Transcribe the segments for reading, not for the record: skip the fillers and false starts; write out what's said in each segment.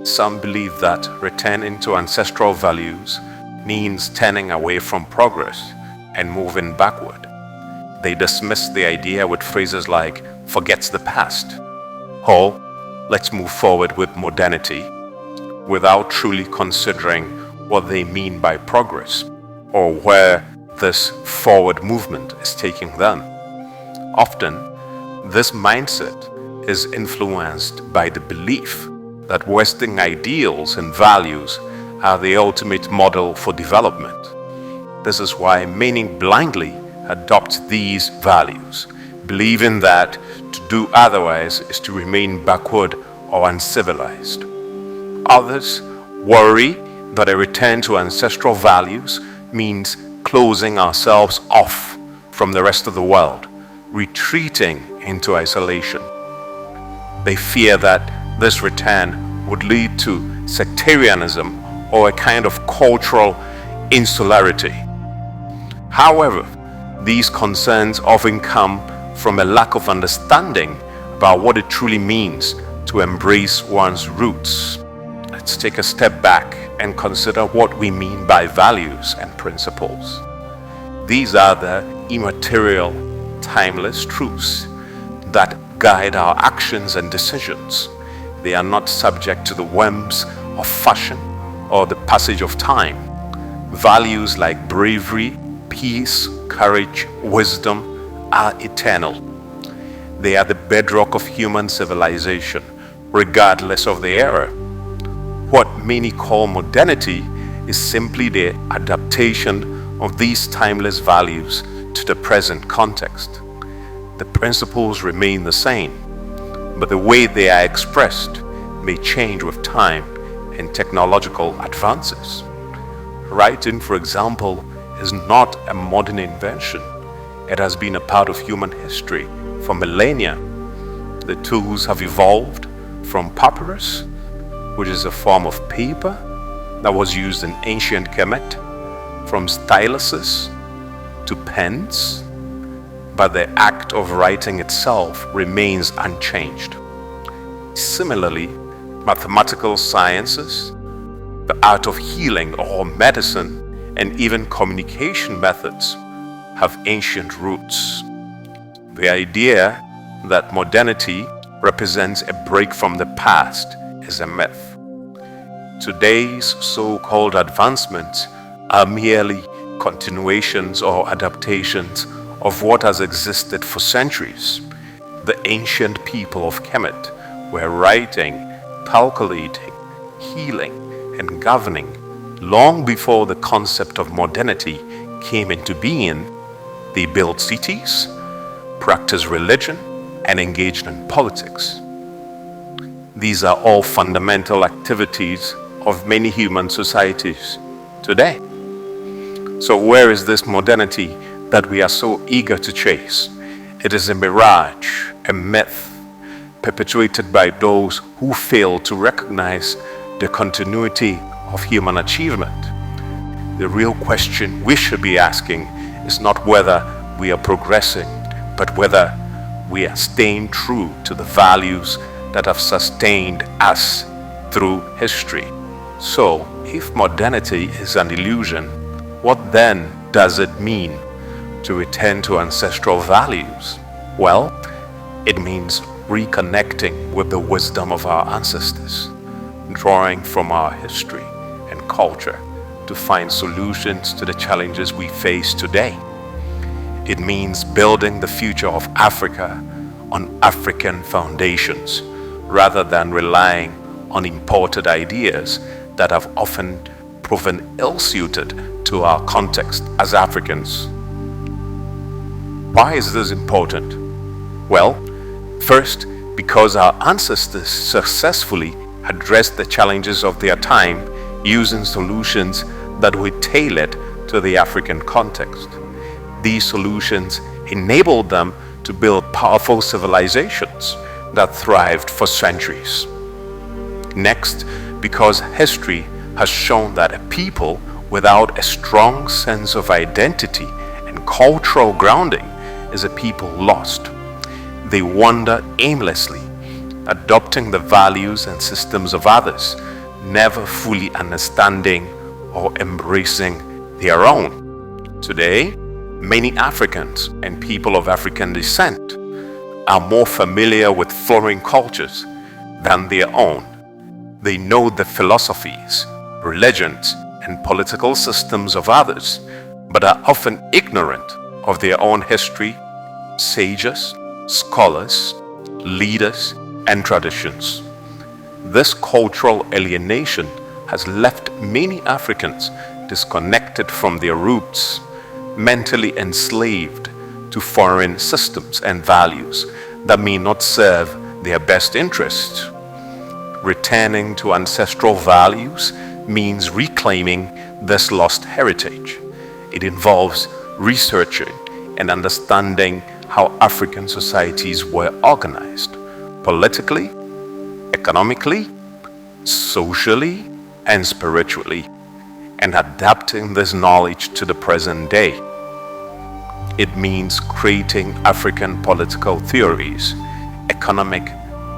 Some believe that returning to ancestral values means turning away from progress and moving backward. They dismiss the idea with phrases like, forget the past, or let's move forward with modernity, without truly considering what they mean by progress or where this forward movement is taking them. Often, this mindset is influenced by the belief that Western ideals and values are the ultimate model for development. This is why many blindly adopt these values, believing that to do otherwise is to remain backward or uncivilized. Others worry that a return to ancestral values means closing ourselves off from the rest of the world, retreating into isolation. They fear that this return would lead to sectarianism or a kind of cultural insularity. However, these concerns often come from a lack of understanding about what it truly means to embrace one's roots. Let's take a step back and consider what we mean by values and principles. These are the immaterial, timeless truths that guide our actions and decisions. They are not subject to the whims of fashion or the passage of time. Values like bravery, peace, courage, wisdom are eternal. They are the bedrock of human civilization, regardless of the era. What many call modernity is simply the adaptation of these timeless values to the present context. The principles remain the same, but the way they are expressed may change with time and technological advances. Writing, for example, is not a modern invention. It has been a part of human history for millennia. The tools have evolved from papyrus, which is a form of paper that was used in ancient Kemet, from styluses to pens, but the act of writing itself remains unchanged. Similarly, mathematical sciences, the art of healing or medicine, and even communication methods have ancient roots. The idea that modernity represents a break from the past is a myth. Today's so-called advancements are merely continuations or adaptations of what has existed for centuries. The ancient people of Kemet were writing, calculating, healing, and governing long before the concept of modernity came into being. They built cities, practiced religion, and engaged in politics. These are all fundamental activities of many human societies today. So where is this modernity that we are so eager to chase? It is a mirage, a myth, perpetuated by those who fail to recognize the continuity of human achievement. The real question we should be asking is not whether we are progressing, but whether we are staying true to the values that have sustained us through history. So, if modernity is an illusion, what then does it mean to return to ancestral values? Well, it means reconnecting with the wisdom of our ancestors, drawing from our history and culture to find solutions to the challenges we face today. It means building the future of Africa on African foundations rather than relying on imported ideas that have often proven ill-suited to our context as Africans. Why is this important? Well, first, because our ancestors successfully addressed the challenges of their time using solutions that were tailored to the African context. These solutions enabled them to build powerful civilizations that thrived for centuries. Next, because history has shown that a people without a strong sense of identity and cultural grounding is a people lost. They wander aimlessly, adopting the values and systems of others never fully understanding or embracing their own. Today, many Africans and people of African descent are more familiar with foreign cultures than their own. They know the philosophies, religions, and political systems of others, but are often ignorant of their own history, sages, scholars, leaders, and traditions. This cultural alienation has left many Africans disconnected from their roots, mentally enslaved to foreign systems and values that may not serve their best interests. Returning to ancestral values means reclaiming this lost heritage. It involves researching and understanding how African societies were organized politically, economically, socially, and spiritually, and adapting this knowledge to the present day. It means creating African political theories, economic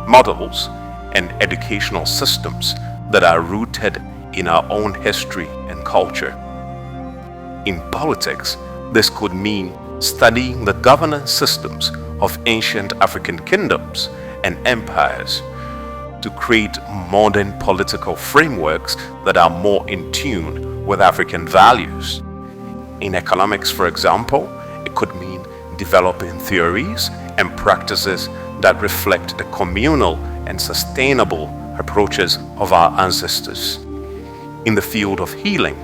models, and educational systems that are rooted in our own history and culture. In politics, this could mean studying the governance systems of ancient African kingdoms and empires to create modern political frameworks that are more in tune with African values. In economics, for example, it could mean developing theories and practices that reflect the communal and sustainable approaches of our ancestors. In the field of healing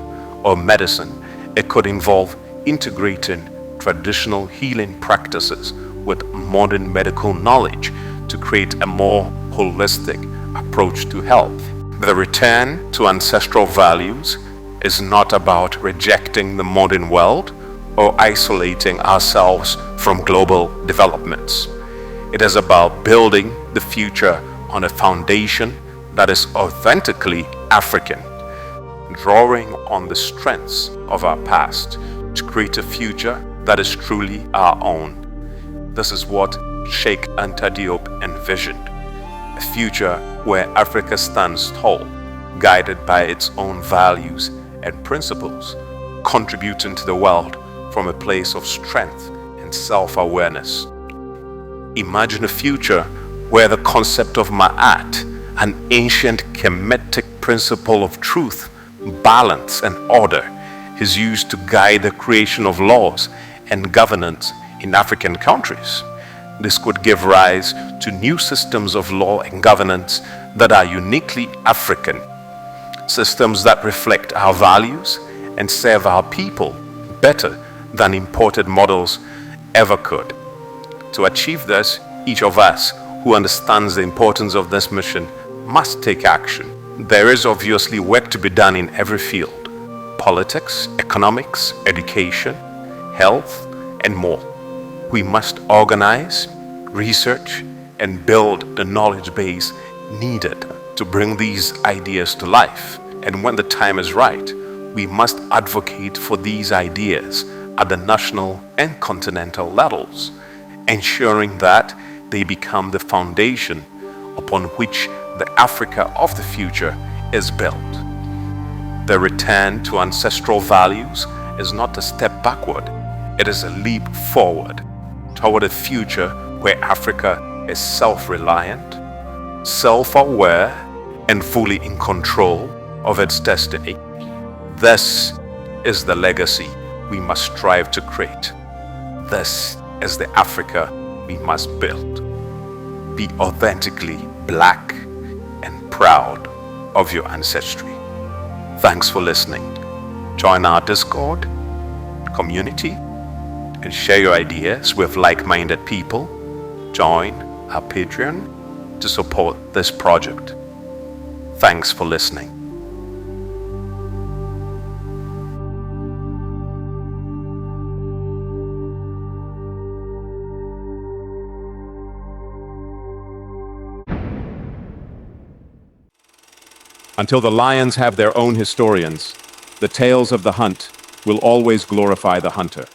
or medicine, it could involve integrating traditional healing practices with modern medical knowledge to create a more holistic approach to health. The return to ancestral values is not about rejecting the modern world or isolating ourselves from global developments. It is about building the future on a foundation that is authentically African, drawing on the strengths of our past to create a future that is truly our own. This is what Sheikh Anta Diop envisioned, a future where Africa stands tall, guided by its own values and principles, contributing to the world from a place of strength and self-awareness. Imagine a future where the concept of Ma'at, an ancient Kemetic principle of truth, balance, and order, is used to guide the creation of laws and governance in African countries. This could give rise to new systems of law and governance that are uniquely African, systems that reflect our values and serve our people better than imported models ever could. To achieve this, each of us who understands the importance of this mission must take action. There is obviously work to be done in every field: politics, economics, education, health, and more. We must organize, research, and build the knowledge base needed to bring these ideas to life. And when the time is right, we must advocate for these ideas at the national and continental levels, ensuring that they become the foundation upon which the Africa of the future is built. The return to ancestral values is not a step backward, it is a leap forward toward a future where Africa is self-reliant, self-aware, and fully in control of its destiny. This is the legacy we must strive to create. This is the Africa we must build. Be authentically black and proud of your ancestry. Thanks for listening. Join our Discord community and share your ideas with like-minded people. Join our Patreon to support this project. Thanks for listening. Until the lions have their own historians, the tales of the hunt will always glorify the hunter.